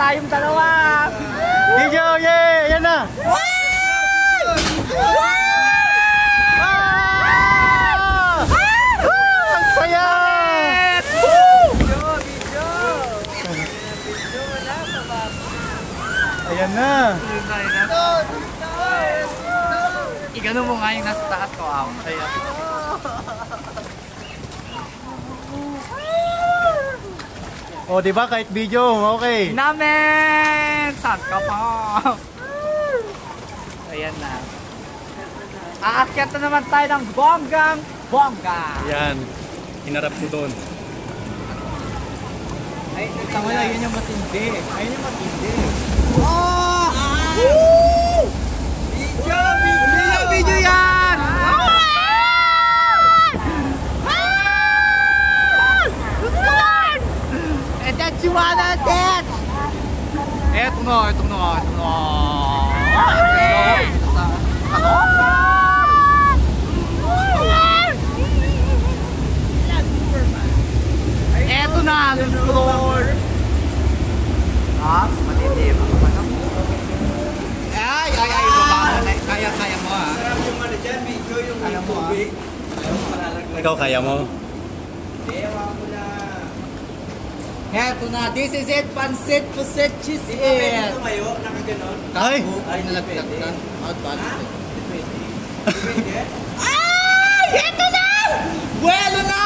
tayong dalawa. Video, yay! Ayan na! Ang saya! Ayan na! Igano mo nga yung nasa taas ko. Ayan. O, diba? Kahit video, okay. Namen! Saan ka pa? Ayan na. Aakyat na naman tayo ng bonggang bongga. Ayan. Hinarap ko doon. Ay, tama na, yun yung matindi. Ayun yung matindi. Oh! Video yan! And that you wanna dance! Eto na. Eto na, let's go! Matindi. Ay, baba na. Kaya mo ah. Sarap yung ano dyan, video yung Alam mo, tubig. Ayaw mo malalaglag. Ikaw kaya mo? Ewan ko na. Eto na, this is it, pansit, pusit, cheese Di ba pwede it! tumayo, nakaganon? Ay! Ay, nalaglag ka. Outbound. Ha? Pwede. Pwede? Ay! Eto na! Bueno na!